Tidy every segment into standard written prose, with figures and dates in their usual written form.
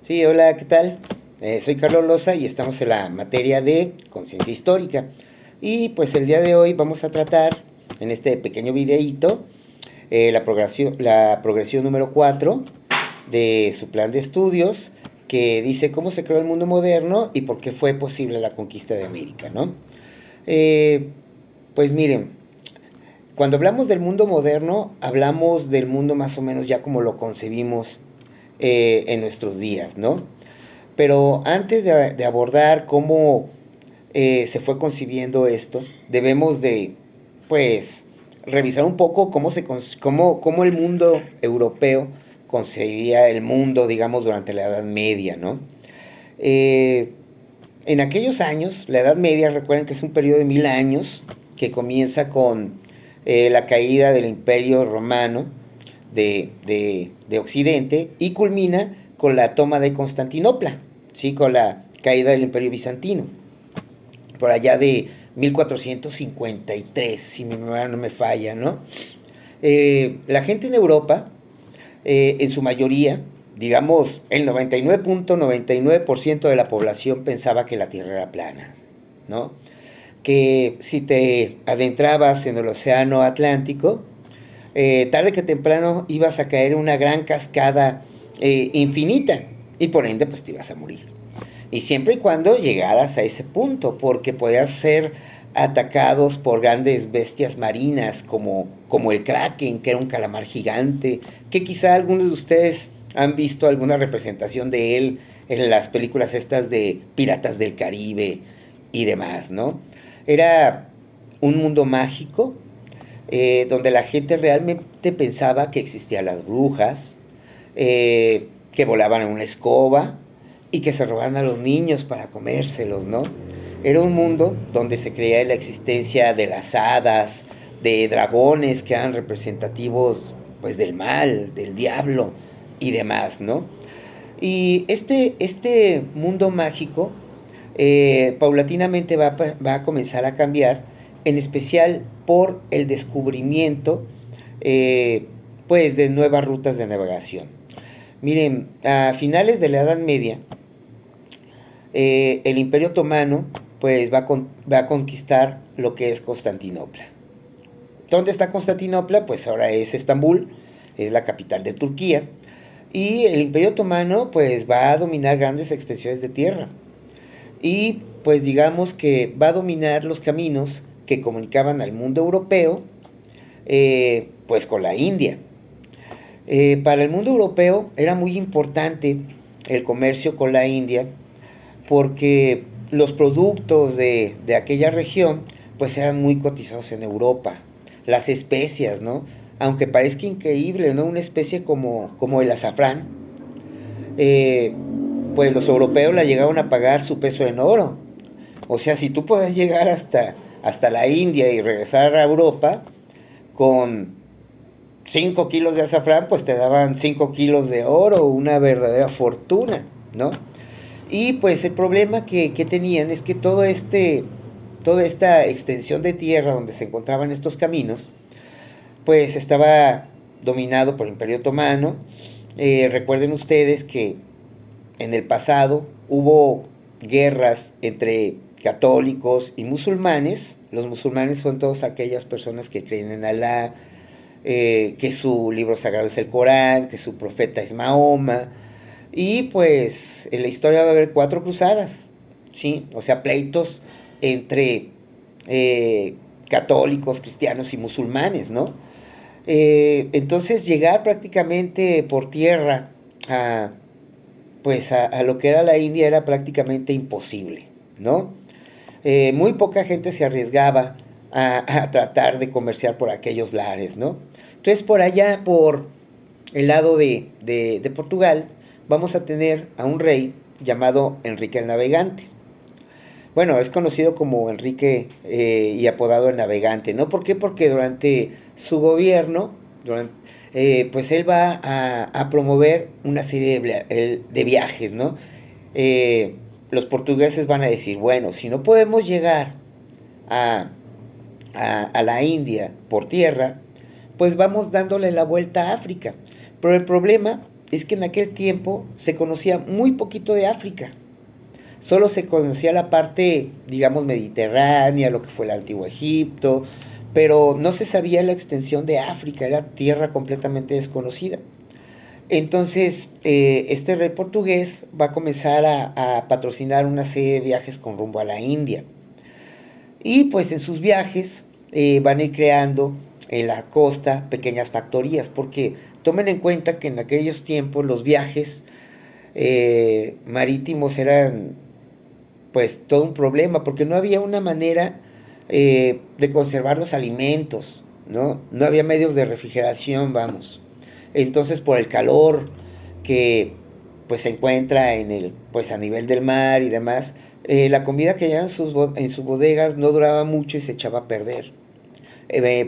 Sí, hola, ¿qué tal? Soy Carlos Loza y estamos en la materia de conciencia histórica. Y pues el día de hoy vamos a tratar en este pequeño videíto la progresión número 4 de su plan de estudios que dice cómo se creó el mundo moderno y por qué fue posible la conquista de América, ¿no? Eh, pues miren, cuando hablamos del mundo moderno, hablamos del mundo más o menos ya como lo concebimos en nuestros días, ¿no? Pero antes de abordar cómo se fue concibiendo esto, debemos de, pues, revisar un poco cómo el mundo europeo concebía el mundo, digamos, durante la Edad Media, ¿no? Eh, en aquellos años, la Edad Media, recuerden que es un periodo de 1000 años que comienza con la caída del Imperio Romano de Occidente y culmina con la toma de Constantinopla, ¿sí? Con la caída del Imperio Bizantino, por allá de 1453, si mi memoria no me falla, ¿no? La gente en Europa, en su mayoría, digamos, el 99.99% de la población pensaba que la Tierra era plana, ¿no? Que si te adentrabas en el océano Atlántico, tarde que temprano ibas a caer en una gran cascada infinita y por ende pues te ibas a morir. Y siempre y cuando llegaras a ese punto, porque podías ser atacados por grandes bestias marinas como el Kraken, que era un calamar gigante, que quizá algunos de ustedes han visto alguna representación de él en las películas estas de Piratas del Caribe y demás, ¿no? Era un mundo mágico donde la gente realmente pensaba que existían las brujas, que volaban en una escoba y que se robaban a los niños para comérselos, ¿no? Era un mundo donde se creía en la existencia de las hadas, de dragones que eran representativos pues del mal, del diablo y demás, ¿no? Y este mundo mágico paulatinamente va a comenzar a cambiar, en especial por el descubrimiento eh, pues de nuevas rutas de navegación. Miren, a finales de la Edad Media, el Imperio Otomano pues va a conquistar lo que es Constantinopla. ¿Dónde está Constantinopla? Pues ahora es Estambul, es la capital de Turquía. Y el Imperio Otomano pues va a dominar grandes extensiones de tierra. Y pues digamos que va a dominar los caminos que comunicaban al mundo europeo pues con la India. Para el mundo europeo era muy importante el comercio con la India porque los productos de aquella región pues eran muy cotizados en Europa. Las especias, ¿no? Aunque parezca increíble, ¿no? Una especie como el azafrán, eh, pues los europeos la llegaron a pagar su peso en oro. O sea, si tú puedes llegar hasta la India y regresar a Europa con 5 kilos de azafrán, pues te daban 5 kilos de oro, una verdadera fortuna, ¿no? Y pues el problema que tenían es que toda esta extensión de tierra donde se encontraban estos caminos, pues estaba dominado por el Imperio Otomano. Recuerden ustedes que en el pasado hubo guerras entre católicos y musulmanes. Los musulmanes son todas aquellas personas que creen en Alá, que su libro sagrado es el Corán, que su profeta es Mahoma. Y pues en la historia va a haber 4 cruzadas, ¿sí? O sea, pleitos entre eh, católicos, cristianos y musulmanes, ¿no? Entonces llegar prácticamente por tierra a, pues a lo que era la India era prácticamente imposible, ¿no? Muy poca gente se arriesgaba a tratar de comerciar por aquellos lares, ¿no? Entonces por allá, por el lado de Portugal, vamos a tener a un rey llamado Enrique el Navegante. Bueno, es conocido como Enrique y apodado el Navegante, ¿no? ¿Por qué? Porque durante su gobierno, pues él va a promover una serie de viajes, ¿no? Eh, los portugueses van a decir, bueno, si no podemos llegar a, a la India por tierra, pues vamos dándole la vuelta a África. Pero el problema es que en aquel tiempo se conocía muy poquito de África. Solo se conocía la parte, digamos, mediterránea, lo que fue el antiguo Egipto, pero no se sabía la extensión de África, era tierra completamente desconocida. Entonces, este rey portugués va a comenzar a patrocinar una serie de viajes con rumbo a la India. Y pues en sus viajes van a ir creando en la costa pequeñas factorías, porque tomen en cuenta que en aquellos tiempos los viajes marítimos eran pues todo un problema, porque no había una manera de conservar los alimentos, ¿no? No había medios de refrigeración, vamos. Entonces, por el calor que pues se encuentra en el, pues a nivel del mar y demás, la comida que llevaban en sus bodegas no duraba mucho y se echaba a perder.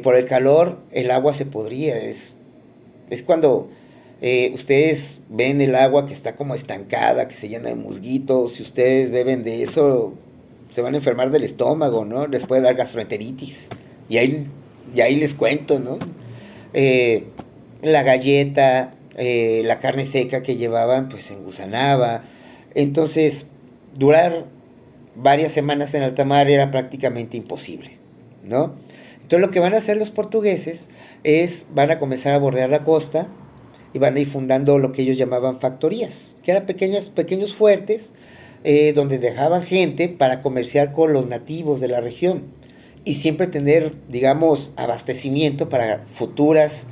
Por el calor, el agua se podría. Es cuando ustedes ven el agua que está como estancada, que se llena de musguitos. Si ustedes beben de eso, se van a enfermar del estómago, ¿no? Les puede dar gastroenteritis. Y ahí les cuento, ¿no? Eh, la galleta, la carne seca que llevaban, pues se engusanaba. Entonces, durar varias semanas en alta mar era prácticamente imposible, ¿no? Entonces lo que van a hacer los portugueses es, van a comenzar a bordear la costa y van a ir fundando lo que ellos llamaban factorías, que eran pequeños fuertes donde dejaban gente para comerciar con los nativos de la región y siempre tener, digamos, abastecimiento para futuras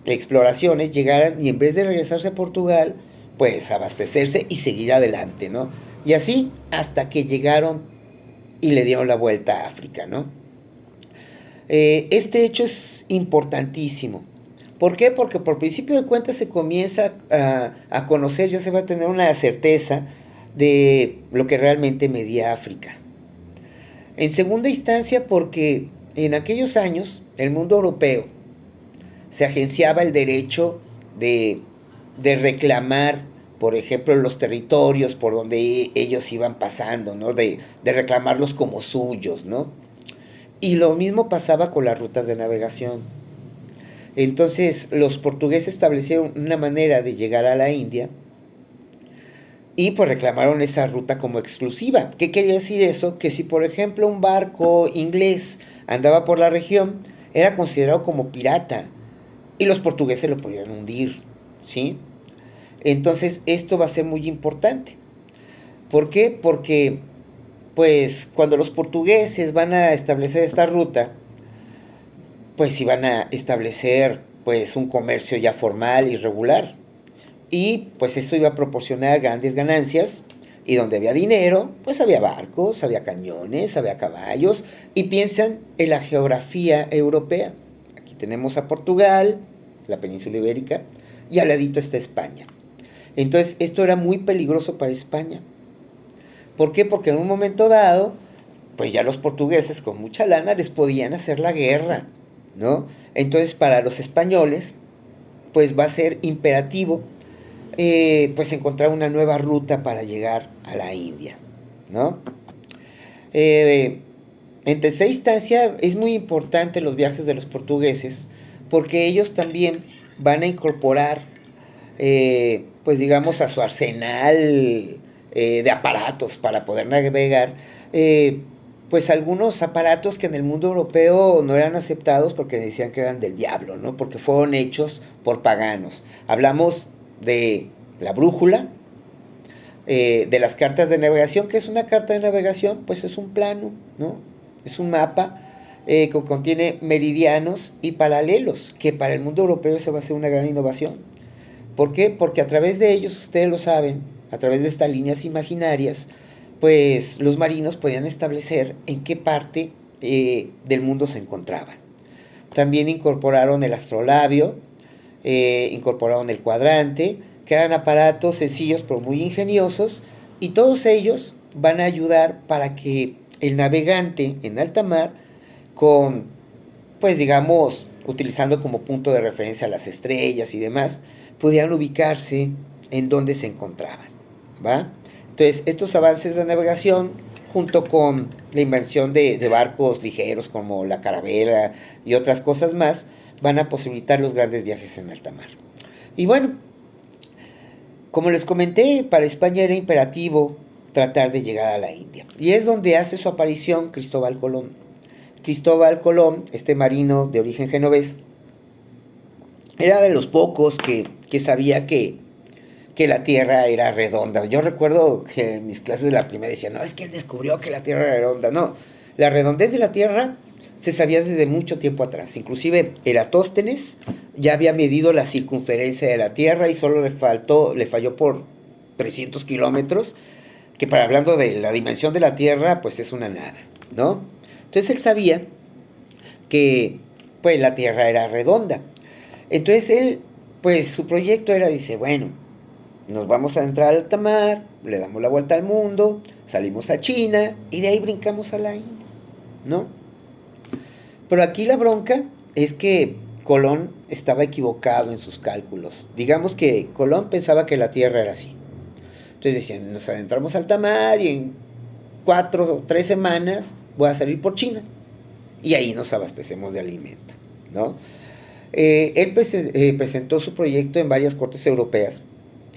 exploraciones, llegaran y en vez de regresarse a Portugal, pues abastecerse y seguir adelante, ¿no? Y así hasta que llegaron y le dieron la vuelta a África, ¿no? Este hecho es importantísimo. ¿Por qué? Porque por principio de cuentas se comienza a conocer, ya se va a tener una certeza de lo que realmente medía África. En segunda instancia, porque en aquellos años el mundo europeo se agenciaba el derecho de reclamar, por ejemplo, los territorios por donde ellos iban pasando, ¿no? De reclamarlos como suyos, ¿no? Y lo mismo pasaba con las rutas de navegación. Entonces los portugueses establecieron una manera de llegar a la India y pues reclamaron esa ruta como exclusiva. ¿Qué quería decir eso? Que si por ejemplo un barco inglés andaba por la región, era considerado como pirata y los portugueses lo podían hundir, ¿sí? Entonces esto va a ser muy importante. ¿Por qué? Porque pues cuando los portugueses van a establecer esta ruta, pues iban a establecer pues un comercio ya formal y regular. Y pues eso iba a proporcionar grandes ganancias. Y donde había dinero, pues había barcos, había cañones, había caballos. Y piensan en la geografía europea. Aquí tenemos a Portugal, la península ibérica, y al ladito está España. Entonces esto era muy peligroso para España. ¿Por qué? Porque en un momento dado, pues ya los portugueses con mucha lana les podían hacer la guerra, ¿no? Entonces para los españoles, pues va a ser imperativo pues encontrar una nueva ruta para llegar a la India, ¿no? Eh, en tercera instancia, es muy importante los viajes de los portugueses porque ellos también van a incorporar, pues digamos, a su arsenal de aparatos para poder navegar, pues algunos aparatos que en el mundo europeo no eran aceptados porque decían que eran del diablo, ¿no? Porque fueron hechos por paganos. Hablamos de la brújula, de las cartas de navegación. ¿Qué es una carta de navegación? Pues es un plano, ¿no? Es un mapa que contiene meridianos y paralelos, que para el mundo europeo eso va a ser una gran innovación. ¿Por qué? Porque a través de ellos, ustedes lo saben, a través de estas líneas imaginarias, pues los marinos podían establecer en qué parte del mundo se encontraban. También incorporaron el astrolabio, incorporaron el cuadrante, que eran aparatos sencillos pero muy ingeniosos, y todos ellos van a ayudar para que el navegante en alta mar, con, pues digamos, utilizando como punto de referencia las estrellas y demás, pudieran ubicarse en donde se encontraban, ¿va? Entonces, estos avances de navegación, junto con la invención de barcos ligeros como la carabela y otras cosas más, van a posibilitar los grandes viajes en alta mar. Y bueno, como les comenté, para España era imperativo tratar de llegar a la India. Y es donde hace su aparición Cristóbal Colón. Cristóbal Colón, este marino de origen genovés, era de los pocos que sabía que la Tierra era redonda. Yo recuerdo que en mis clases de la primaria decían, no, es que él descubrió que la Tierra era redonda. No, la redondez de la Tierra se sabía desde mucho tiempo atrás. Inclusive Eratóstenes ya había medido la circunferencia de la Tierra y solo le falló por 300 kilómetros, que para hablando de la dimensión de la Tierra, pues es una nada, ¿no? Entonces él sabía que pues la Tierra era redonda. Entonces él, pues su proyecto era, dice, bueno, nos vamos a entrar al alta mar, le damos la vuelta al mundo, salimos a China y de ahí brincamos a la India, ¿no? Pero aquí la bronca es que Colón estaba equivocado en sus cálculos. Digamos que Colón pensaba que la Tierra era así. Entonces decían, nos adentramos al alta mar y en 4 o 3 semanas voy a salir por China. Y ahí nos abastecemos de alimento, ¿no? Él presentó su proyecto en varias cortes europeas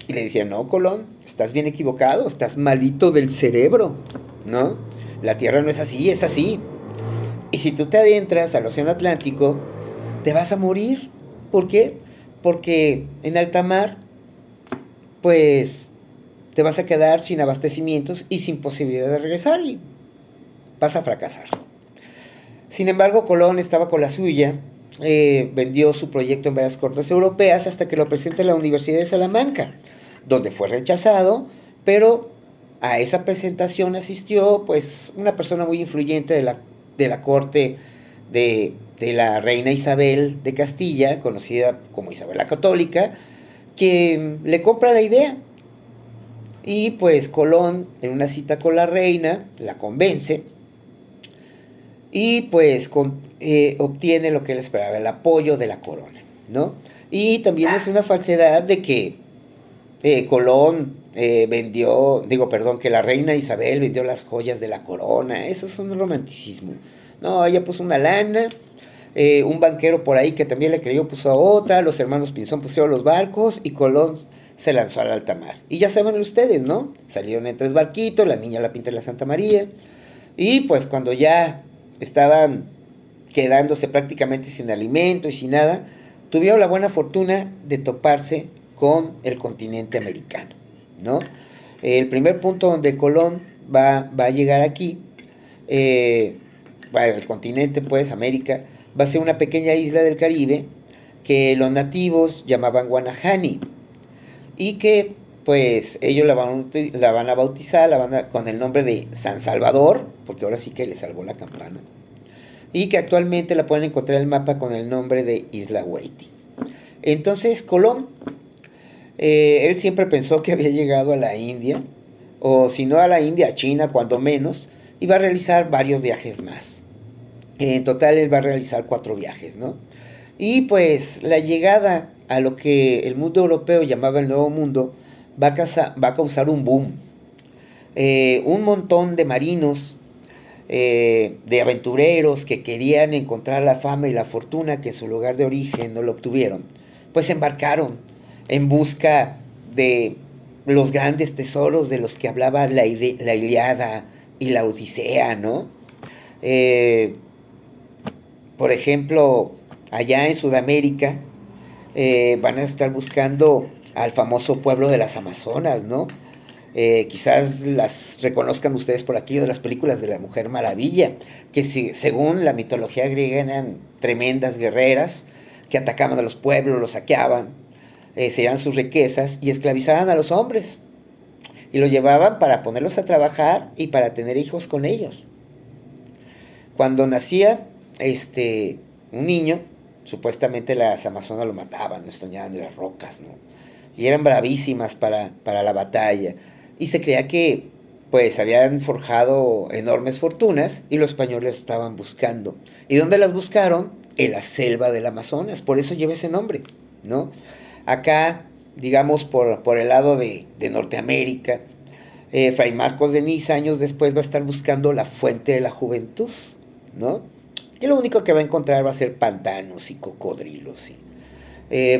y le decían, no, Colón, estás bien equivocado, estás malito del cerebro, ¿no? La Tierra no es así, es así. Y si tú te adentras al Océano Atlántico, te vas a morir. ¿Por qué? Porque en alta mar, pues te vas a quedar sin abastecimientos y sin posibilidad de regresar y vas a fracasar. Sin embargo, Colón estaba con la suya, vendió su proyecto en varias cortes europeas hasta que lo presenta en la Universidad de Salamanca, donde fue rechazado, pero a esa presentación asistió pues una persona muy influyente de la corte de la reina Isabel de Castilla, conocida como Isabel la Católica, que le compra la idea. Y pues Colón, en una cita con la reina, la convence y pues obtiene lo que él esperaba, el apoyo de la corona, ¿no? Y también es una falsedad de que Colón vendió, digo, perdón, que la reina Isabel vendió las joyas de la corona. Eso es un romanticismo. No, ella puso una lana, un banquero por ahí que también le creyó puso a otra, los hermanos Pinzón pusieron los barcos y Colón se lanzó al alta mar. Y ya saben ustedes, ¿no? Salieron en 3 barquitos, la niña la pinta en la Santa María. Y pues cuando ya estaban quedándose prácticamente sin alimento y sin nada, tuvieron la buena fortuna de toparse con el continente americano, ¿no? El primer punto donde Colón va a llegar aquí, bueno, el continente, pues, América, va a ser una pequeña isla del Caribe que los nativos llamaban Guanahani y que, pues, ellos la van a bautizar con el nombre de San Salvador, porque ahora sí que le salvó la campana, y que actualmente la pueden encontrar en el mapa con el nombre de Isla Haití. Entonces, Colón, él siempre pensó que había llegado a la India, o si no a la India, a China, cuando menos, y va a realizar varios viajes más. En total, él va a realizar 4 viajes, ¿no? Y pues la llegada a lo que el mundo europeo llamaba el Nuevo Mundo va a causar un boom. Un montón de marinos, de aventureros que querían encontrar la fama y la fortuna que en su lugar de origen no lo obtuvieron, pues embarcaron en busca de los grandes tesoros de los que hablaba la Ilíada y la Odisea, ¿no? Por ejemplo, allá en Sudamérica van a estar buscando al famoso pueblo de las Amazonas, ¿no? Quizás las reconozcan ustedes por aquí de las películas de la Mujer Maravilla, que según la mitología griega eran tremendas guerreras que atacaban a los pueblos, los saqueaban, se llevaban sus riquezas y esclavizaban a los hombres y los llevaban para ponerlos a trabajar y para tener hijos con ellos. Cuando nacía un niño, supuestamente las amazonas lo mataban, lo estroñaban de las rocas, ¿no? Y eran bravísimas para la batalla. Y se creía que pues habían forjado enormes fortunas y los españoles estaban buscando. ¿Y dónde las buscaron? En la selva del Amazonas, por eso lleva ese nombre, ¿no? Acá, digamos, por el lado de Norteamérica, Fray Marcos de Niza años después va a estar buscando la fuente de la juventud, ¿no? Y lo único que va a encontrar va a ser pantanos y cocodrilos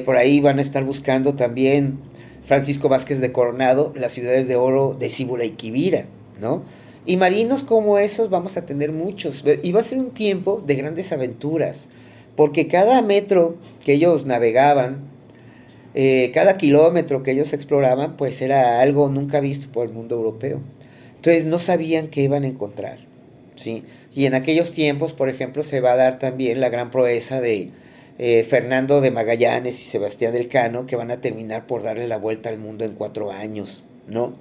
Por ahí van a estar buscando también Francisco Vázquez de Coronado, las ciudades de oro de Cibola y Quivira, ¿no? Y marinos como esos vamos a tener muchos. Y va a ser un tiempo de grandes aventuras, porque cada metro que ellos navegaban, cada kilómetro que ellos exploraban, pues era algo nunca visto por el mundo europeo. Entonces no sabían qué iban a encontrar, ¿sí? Y en aquellos tiempos, por ejemplo, se va a dar también la gran proeza de Fernando de Magallanes y Sebastián Elcano, que van a terminar por darle la vuelta al mundo en 4 años, ¿no?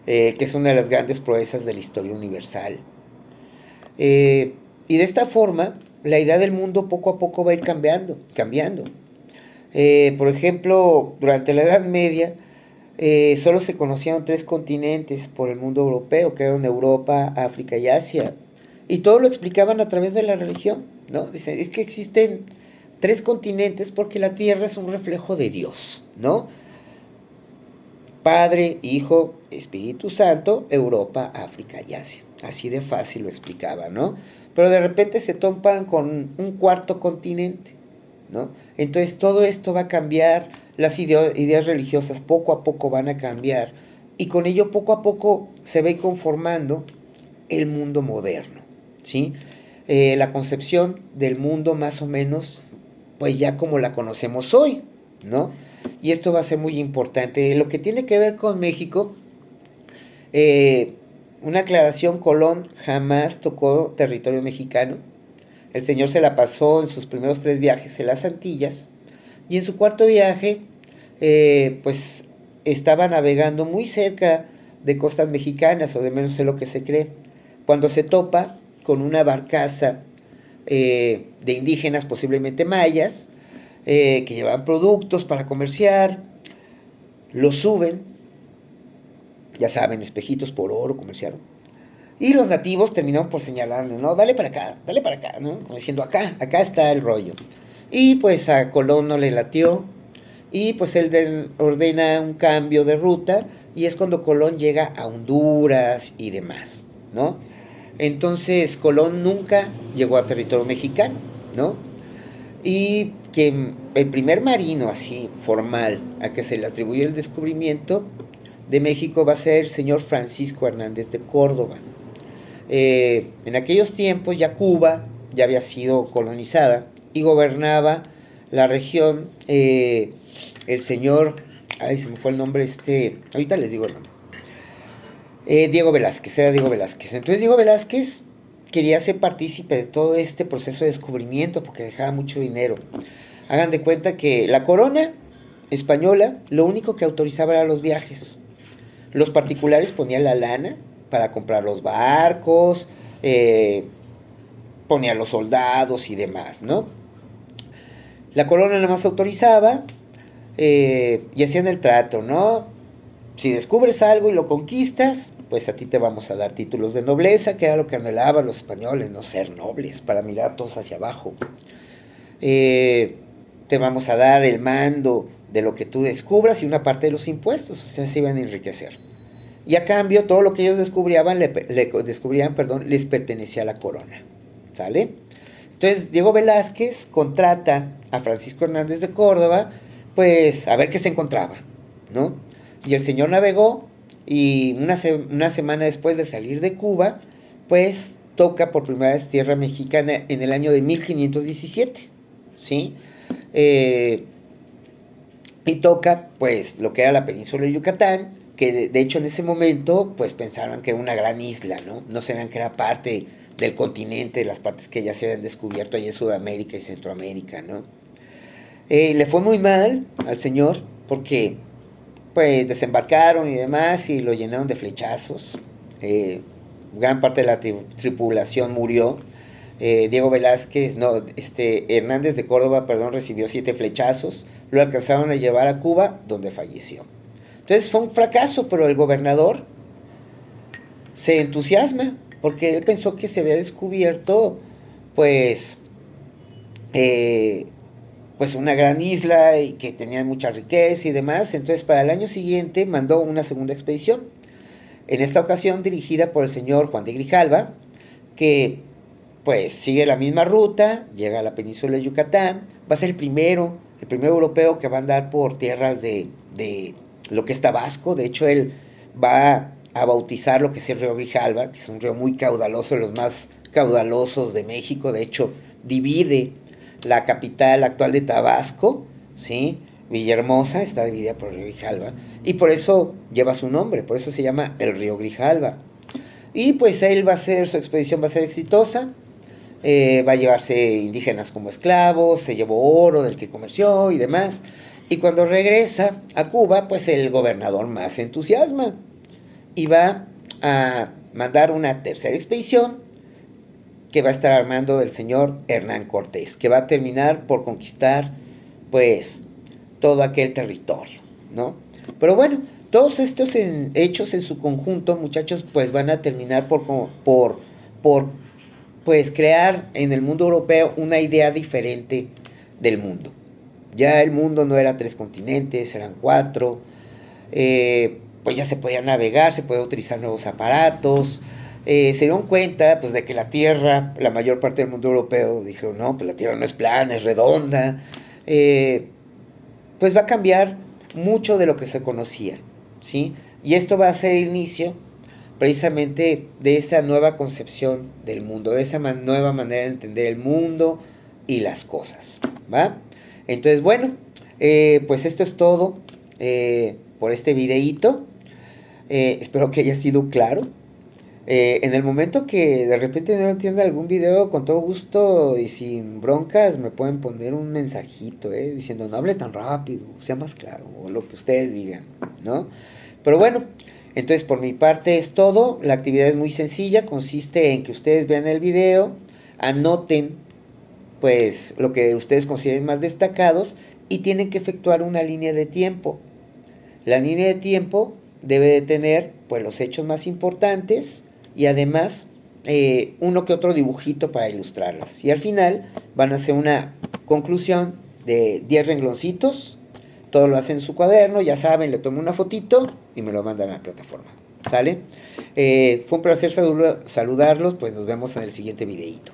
Que es una de las grandes proezas de la historia universal. Eh, y de esta forma, la idea del mundo poco a poco va a ir cambiando. Por ejemplo, durante la Edad Media, solo se conocían 3 continentes por el mundo europeo, que eran Europa, África y Asia. Y todo lo explicaban a través de la religión, ¿no? Dicen, es que existen 3 continentes porque la Tierra es un reflejo de Dios, ¿no? Padre, Hijo, Espíritu Santo, Europa, África y Asia. Así de fácil lo explicaba, ¿no? Pero de repente se topan con un 4 continente, ¿no? Entonces todo esto va a cambiar, las ideas religiosas poco a poco van a cambiar y con ello poco a poco se va a ir conformando el mundo moderno, ¿sí? La concepción del mundo más o menos, pues ya como la conocemos hoy, ¿no? Y esto va a ser muy importante. Lo que tiene que ver con México, eh, una aclaración, Colón jamás tocó territorio mexicano. El señor se la pasó en sus primeros 3 viajes en las Antillas y en su cuarto viaje, pues estaba navegando muy cerca de costas mexicanas, o de menos es lo que se cree, cuando se topa con una barcaza de indígenas, posiblemente mayas, que llevaban productos para comerciar, los suben, ya saben, espejitos por oro comerciaron. Y los nativos terminaron por señalarle, no, dale para acá, ¿no? Como diciendo, acá está el rollo. Y pues a Colón no le latió, y pues él ordena un cambio de ruta, y es cuando Colón llega a Honduras y demás, ¿no? Entonces Colón nunca llegó a territorio mexicano, ¿no? Y que el primer marino así formal a que se le atribuye el descubrimiento de México va a ser el señor Francisco Hernández de Córdoba. En aquellos tiempos ya Cuba ya había sido colonizada y gobernaba la región el señor, ay, se me fue el nombre, ahorita les digo el nombre, Diego Velázquez, era Diego Velázquez. Entonces Diego Velázquez quería ser partícipe de todo este proceso de descubrimiento porque dejaba mucho dinero. Hagan de cuenta que la corona española lo único que autorizaba era los viajes. Los particulares ponían la lana para comprar los barcos, ponían los soldados y demás, ¿no? La corona nada más autorizaba y hacían el trato, ¿no? Si descubres algo y lo conquistas, pues a ti te vamos a dar títulos de nobleza, que era lo que anhelaban los españoles, no ser nobles, para mirar todos hacia abajo. Te vamos a dar el mando de lo que tú descubras y una parte de los impuestos, o sea, se iban a enriquecer. Y a cambio, todo lo que ellos descubrían, les pertenecía a la corona, ¿sale? Entonces, Diego Velázquez contrata a Francisco Hernández de Córdoba, pues, a ver qué se encontraba, ¿no? Y el señor navegó y una semana después de salir de Cuba, pues toca por primera vez tierra mexicana en el año de 1517, ¿sí? Y toca, pues, lo que era la península de Yucatán, que de hecho en ese momento, pues, pensaban que era una gran isla, ¿no? No sabían que era parte del continente, de las partes que ya se habían descubierto allá en Sudamérica y Centroamérica, ¿no? Le fue muy mal al señor porque pues desembarcaron y demás y lo llenaron de flechazos. Gran parte de la tripulación murió. Diego Velázquez, no, Hernández de Córdoba, perdón, recibió 7 flechazos. Lo alcanzaron a llevar a Cuba, donde falleció. Entonces fue un fracaso, pero el gobernador se entusiasma porque él pensó que se había descubierto, pues, eh, pues una gran isla y que tenía mucha riqueza y demás. Entonces para el año siguiente mandó una segunda expedición, en esta ocasión dirigida por el señor Juan de Grijalva, que pues sigue la misma ruta, llega a la península de Yucatán, va a ser el primero el primer europeo que va a andar por tierras de lo que es Tabasco. De hecho, él va a bautizar lo que es el río Grijalva, que es un río muy caudaloso, de los más caudalosos de México. De hecho, divide la capital actual de Tabasco, ¿sí? Villahermosa está dividida por el río Grijalva, y por eso lleva su nombre, por eso se llama el río Grijalva. Y pues él va a ser, su expedición va a ser exitosa, va a llevarse indígenas como esclavos, se llevó oro del que comerció y demás. Y cuando regresa a Cuba, pues el gobernador más se entusiasma y va a mandar una tercera expedición que va a estar armando el señor Hernán Cortés, que va a terminar por conquistar pues todo aquel territorio, ¿no? Pero bueno, todos estos hechos en su conjunto, muchachos, pues van a terminar por pues crear en el mundo europeo una idea diferente del mundo. Ya el mundo no era 3 continentes, eran 4. Pues ya se podía navegar, se podía utilizar nuevos aparatos. Se dieron cuenta pues de que la Tierra, la mayor parte del mundo europeo dijeron, no, pues la Tierra no es plana, es redonda. Pues va a cambiar mucho de lo que se conocía, ¿sí? Y esto va a ser el inicio precisamente de esa nueva concepción del mundo, de esa nueva manera de entender el mundo y las cosas, ¿va? Entonces, bueno, pues esto es todo por este videíto. Espero que haya sido claro. En el momento que de repente no entienda algún video, con todo gusto y sin broncas, me pueden poner un mensajito, diciendo no hable tan rápido, sea más claro, o lo que ustedes digan, ¿no? Pero bueno, entonces por mi parte es todo. La actividad es muy sencilla, consiste en que ustedes vean el video, anoten pues lo que ustedes consideren más destacados y tienen que efectuar una línea de tiempo. La línea de tiempo debe de tener pues los hechos más importantes y además uno que otro dibujito para ilustrarlas. Y al final van a hacer una conclusión de 10 rengloncitos. Todo lo hacen en su cuaderno, ya saben, le tomo una fotito y me lo mandan a la plataforma. ¿Sale? Fue un placer saludarlos, pues nos vemos en el siguiente videíto.